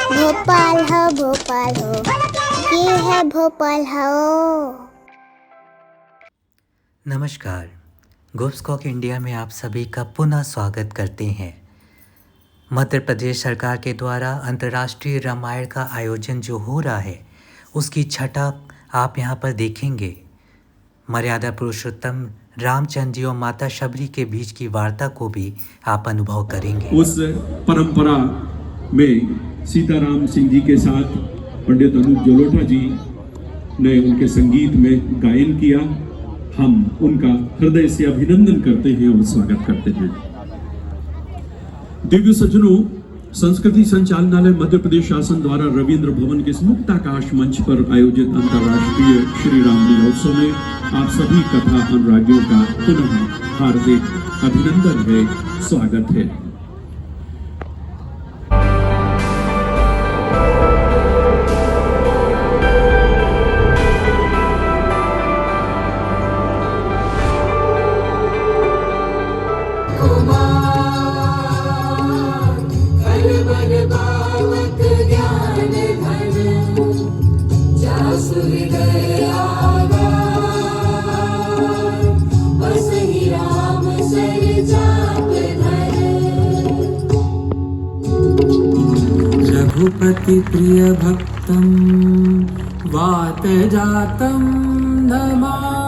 भोपाल हो, ये है भोपाल हो। नमस्कार, गुप्सकॉक इंडिया में आप सभी का पुनः स्वागत करते हैं। मध्य प्रदेश सरकार के द्वारा अंतर्राष्ट्रीय रामायण का आयोजन जो हो रहा है उसकी छठा आप यहाँ पर देखेंगे। मर्यादा पुरुषोत्तम रामचंद्र जी और माता शबरी के बीच की वार्ता को भी आप अनुभव करेंगे। उस परंपरा में सीताराम सिंह जी के साथ पंडित अनूप जलोटा जी ने उनके संगीत में गायन किया। हम उनका हृदय से अभिनंदन करते हैं और स्वागत करते हैं। दिव्य सज्जनों, संस्कृति संचालनालय मध्य प्रदेश शासन द्वारा रविंद्र भवन के मुक्ताकाश मंच पर आयोजित अंतर्राष्ट्रीय श्री राम लीला उत्सव में आप सभी कथा अनुरागियों का पुनः हार्दिक अभिनंदन है, स्वागत है। रघुपति प्रिय भक्तं वात जातं नमामि।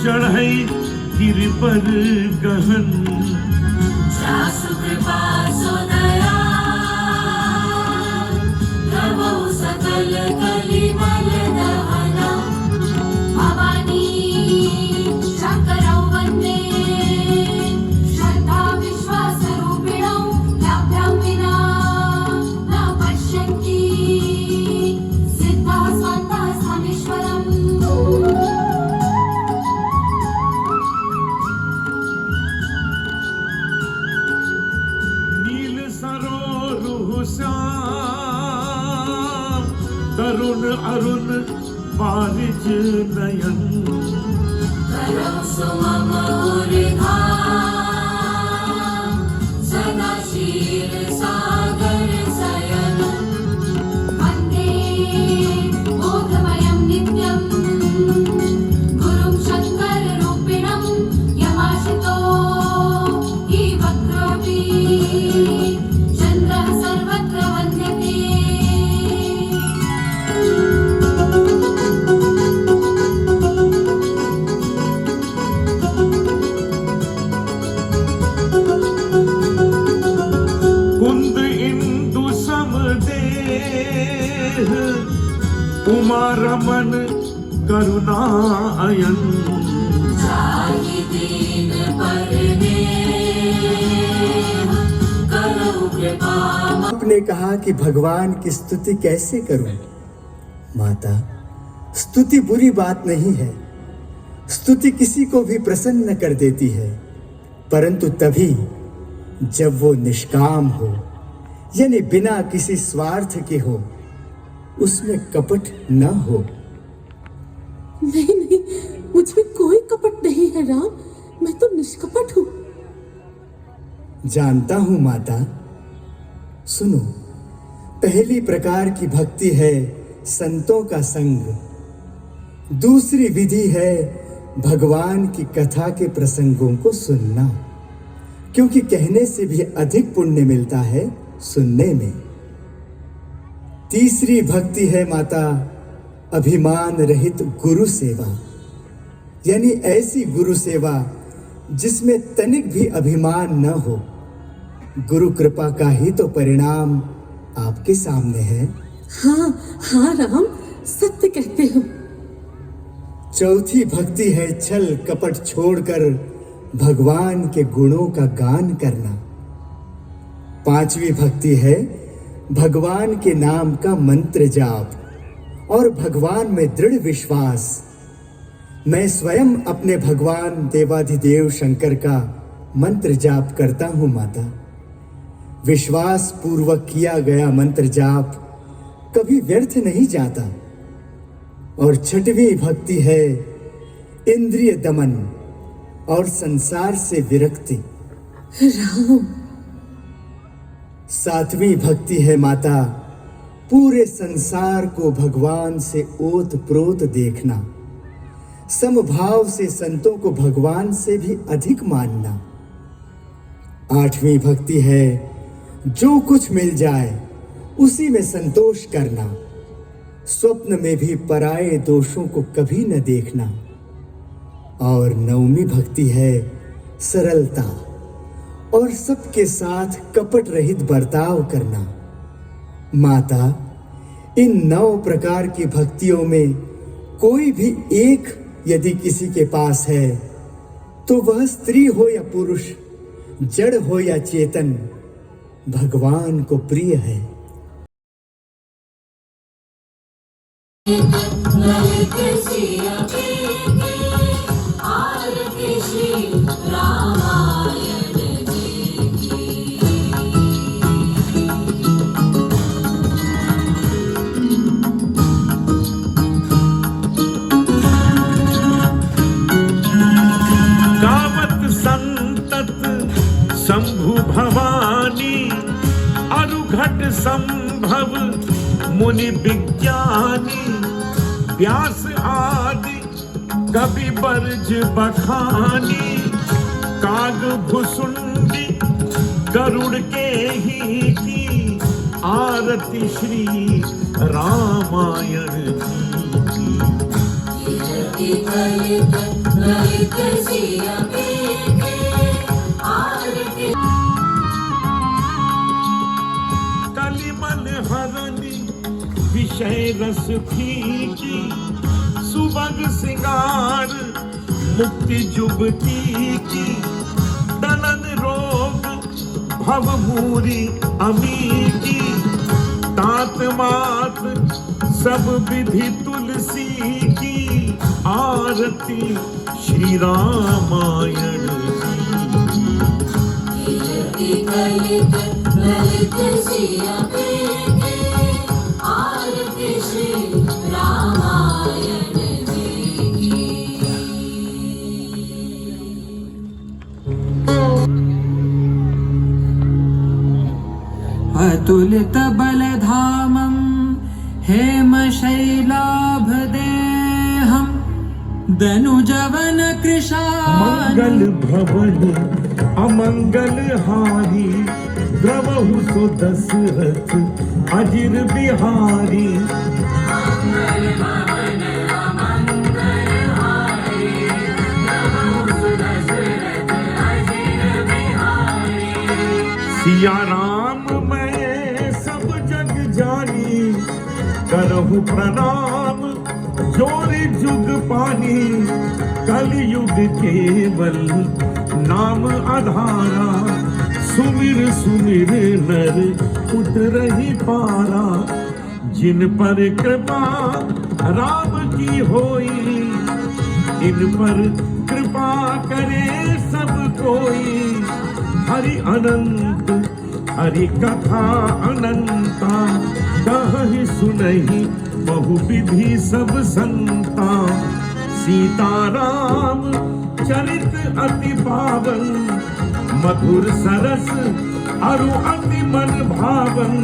चढ़ई गिर पर गहन जा सुख पासो दया तरुण अरुण बारिज नयन करो सुमम सदा क्षीर सागर शयन वन्दे बोधमयं नित्यं गुरुं शङ्कररूपिणं यमाशितो हि वक्रोऽपि चन्द्रः सर्वत्र वन्द्यते। कुंद इंदु समदेह उमा रमन करुणा अयन जाहि दीन परनेह करो कृपा। आपने कहा कि भगवान की स्तुति कैसे करूं? माता, स्तुति बुरी बात नहीं है। स्तुति किसी को भी प्रसन्न कर देती है, परंतु तभी जब वो निष्काम हो, यानी बिना किसी स्वार्थ के हो, उसमें कपट न हो। नहीं नहीं, मुझमें कोई कपट नहीं है राम, मैं तो निष्कपट हूँ। जानता हूं माता। सुनो, पहली प्रकार की भक्ति है संतों का संग, दूसरी विधि है भगवान की कथा के प्रसंगों को सुनना, क्योंकि कहने से भी अधिक पुण्य मिलता है सुनने में। तीसरी भक्ति है माता अभिमान रहित गुरु सेवा, यानी ऐसी गुरु सेवा जिसमें तनिक भी अभिमान न हो। गुरु कृपा का ही तो परिणाम आपके सामने है। हाँ हाँ राम, सत्य कहते हो। चौथी भक्ति है छल कपट छोड़कर भगवान के गुणों का गान करना। पांचवी भक्ति है भगवान के नाम का मंत्र जाप और भगवान में दृढ़ विश्वास। मैं स्वयं अपने भगवान देवाधिदेव शंकर का मंत्र जाप करता हूं माता। विश्वास पूर्वक किया गया मंत्र जाप कभी व्यर्थ नहीं जाता। और छठवीं भक्ति है इंद्रिय दमन और संसार से विरक्ति। राम, सातवीं भक्ति है माता पूरे संसार को भगवान से ओत प्रोत देखना, समभाव से संतों को भगवान से भी अधिक मानना। आठवीं भक्ति है जो कुछ मिल जाए उसी में संतोष करना, स्वप्न में भी पराये दोषों को कभी न देखना। और नौवीं भक्ति है सरलता और सबके साथ कपट रहित बर्ताव करना। माता, इन 9 प्रकार की भक्तियों में कोई भी एक यदि किसी के पास है तो वह स्त्री हो या पुरुष, जड़ हो या चेतन, भगवान को प्रिय है। ललित सिया आरती श्री रामायण जी की। गावत संतत शंभु भवानी अरुघट संभव मुनि विज्ञानी व्यास आदि कवि बरज बखानी काग भुसुंडी गरुड़ के ही की आरती श्री रामायण जी की। ललित सिया आरती कलिमल हरनी विषय रस फीकी सुबग सिंगार मुक्ति जुबती की दलन रोग भव मूरी अमी की तात मात सब विधि तुलसी की आरती श्री रामायण की। ललित सिया आरती श्री अतुलितबलधामं हेमशैलाभदेहं दनुजवनकृशानं मंगल भवन अमंगल हारी द्रवहु सो दशरथ अजिर बिहारी। सिया राम मैं सब जग जानी करहु प्रणाम जोर जुग पानी। कलयुग केवल नाम आधारा सुमिर सुमिर नर उतरहि पारा। जिन पर कृपा राम की होई इन पर कृपा करे सब कोई। हरि अनंत हरि कथा अनंता कहि सुनहि बहु विधि सब संता। सीताराम चरित अति पावन मधुर सरस अरु अति मन भावन।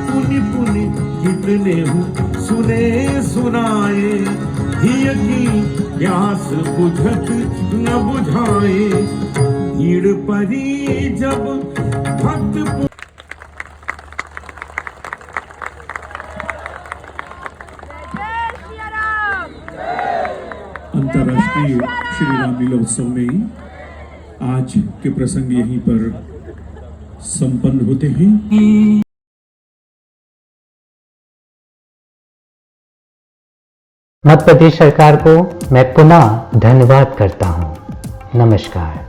पुनि पुनि कितने सुने सुनाए हिय की प्यास बुझत न बुझाए। भीड़ परी जब भक्त अंतर्राष्ट्रीय श्री रामलीला उत्सव में आज के प्रसंग यहीं पर संपन्न होते हैं। मध्य प्रदेश सरकार को मैं पुनः धन्यवाद करता हूँ। नमस्कार।